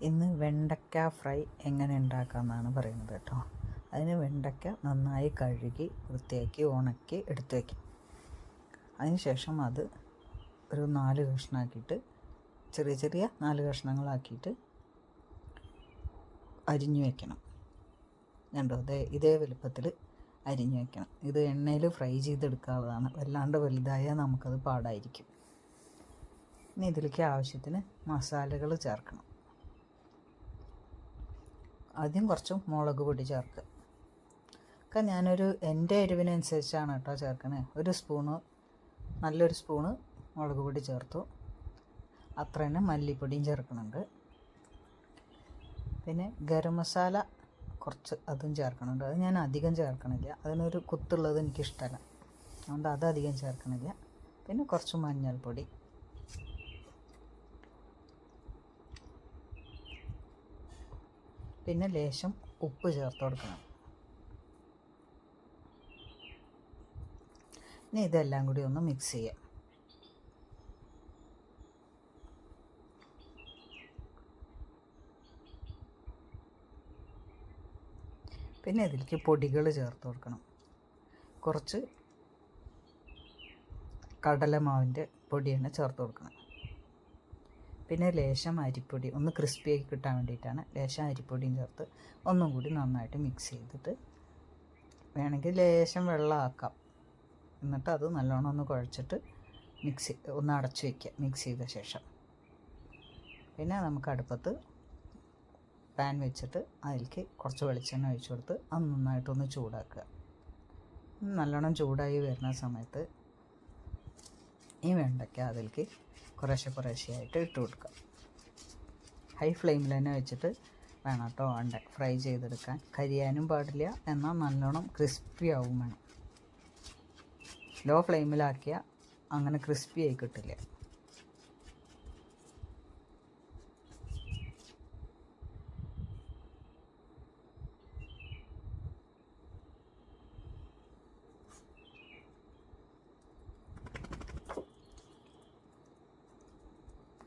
ഇന്ന് വെണ്ടയ്ക്ക ഫ്രൈ എങ്ങനെ ഉണ്ടാക്കാമെന്നാണ് പറയുന്നത് കേട്ടോ. അതിന് വെണ്ടയ്ക്ക നന്നായി കഴുകി വൃത്തിയാക്കി ഉണക്കി എടുത്ത് വയ്ക്കും. അതിനുശേഷം അത് ഒരു 4 കഷ്ണമാക്കിയിട്ട് ചെറിയ ചെറിയ 4 കഷ്ണങ്ങളാക്കിയിട്ട് അരിഞ്ഞു വയ്ക്കണം. കണ്ടോ, ഇതേ വലുപ്പത്തിൽ അരിഞ്ഞു വയ്ക്കണം. ഇത് എണ്ണയിൽ ഫ്രൈ ചെയ്തെടുക്കാനുള്ളതാണ്. വല്ലാണ്ട് വലുതായാൽ നമുക്കത് പാടായിരിക്കും. ഇനി ഇതിലേക്ക് ആവശ്യത്തിന് മസാലകൾ ചേർക്കണം. ആദ്യം കുറച്ച് മുളക് പൊടി ചേർക്കുക. ഒക്കെ എൻ്റെ എരിവിനനുസരിച്ചാണ് കേട്ടോ ചേർക്കണേ. നല്ലൊരു സ്പൂണ് മുളക് പൊടി ചേർത്തു. അത്ര തന്നെ മല്ലിപ്പൊടിയും ചേർക്കുന്നുണ്ട്. പിന്നെ ഗരം മസാല കുറച്ച് അതും ചേർക്കണുണ്ട്. അത് ഞാൻ അധികം ചേർക്കണില്ല, അതിനൊരു കുത്തുള്ളത് എനിക്കിഷ്ടമല്ല, അതുകൊണ്ട് അതധികം ചേർക്കണില്ല. പിന്നെ കുറച്ച് മഞ്ഞൾപ്പൊടി, പിന്നെ ലേശം ഉപ്പ് ചേർത്ത് കൊടുക്കണം. ഇനി ഇതെല്ലാം കൂടി ഒന്ന് മിക്സ് ചെയ്യാം. പിന്നെ ഇതിലേക്ക് പൊടികൾ ചേർത്ത് കൊടുക്കണം. കുറച്ച് കടലമാവിൻ്റെ പൊടിയാണ് ചേർത്ത് കൊടുക്കണം. പിന്നെ ലേശം അരിപ്പൊടി, ഒന്ന് ക്രിസ്പിയാക്കി കിട്ടാൻ വേണ്ടിയിട്ടാണ് ലേശം അരിപ്പൊടിയും ചേർത്ത് ഒന്നും കൂടി നന്നായിട്ട് മിക്സ് ചെയ്തിട്ട്, വേണമെങ്കിൽ ലേശം വെള്ളമാക്കാം. എന്നിട്ട് അത് നല്ലോണം ഒന്ന് കുഴച്ചിട്ട് ഒന്ന് അടച്ചു വയ്ക്കുക മിക്സ് ചെയ്ത ശേഷം. പിന്നെ നമുക്ക് അടുപ്പത്ത് പാൻ വെച്ചിട്ട് അതിലേക്ക് കുറച്ച് വെളിച്ചെണ്ണ ഒഴിച്ച് കൊടുത്ത് അത് നന്നായിട്ടൊന്ന് ചൂടാക്കുക. നല്ലോണം ചൂടായി വരുന്ന സമയത്ത് ഈ വെണ്ടയ്ക്ക അതിലേക്ക് കുറേശ്ശെയായിട്ട് ഇട്ട് കൊടുക്കുക. ഹൈ ഫ്ലെയിമിൽ തന്നെ വെച്ചിട്ട് വേണം കേട്ടോ ഫ്രൈ ചെയ്തെടുക്കാൻ. കരിയാനും പാടില്ല, എന്നാൽ നല്ലോണം ക്രിസ്പി ആവും വേണം. ലോ ഫ്ലെയിമിലാക്കിയാൽ അങ്ങനെ ക്രിസ്പി ആയി കിട്ടില്ല.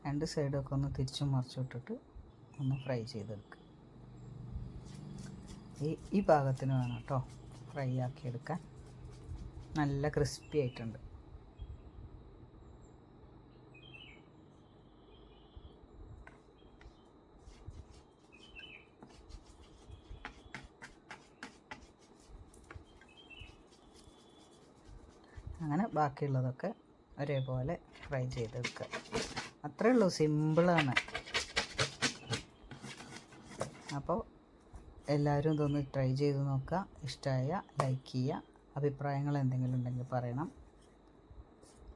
രണ്ട് സൈഡൊക്കെ ഒന്ന് തിരിച്ചും മറിച്ചിട്ടിട്ട് ഒന്ന് ഫ്രൈ ചെയ്തെടുക്കുക. ഈ പാകത്തിന് വേണം കേട്ടോ ഫ്രൈ ആക്കിയെടുക്കാൻ. നല്ല ക്രിസ്പി ആയിട്ടുണ്ട്. അങ്ങനെ ബാക്കിയുള്ളതൊക്കെ ഒരേപോലെ ഫ്രൈ ചെയ്തെടുക്കുക. അത്രേ ഉള്ളൂ, സിമ്പിളാണ്. അപ്പോൾ എല്ലാവരും ഇതൊന്ന് ട്രൈ ചെയ്ത് നോക്കുക. ഇഷ്ടമായ ലൈക്ക് ചെയ്യുക. അഭിപ്രായങ്ങൾ എന്തെങ്കിലും ഉണ്ടെങ്കിൽ പറയണം.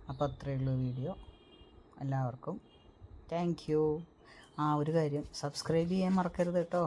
അപ്പോൾ അത്രയേ ഉള്ളൂ വീഡിയോ. എല്ലാവർക്കും താങ്ക് യു. ഒരു കാര്യം, സബ്സ്ക്രൈബ് ചെയ്യാൻ മറക്കരുത് കേട്ടോ.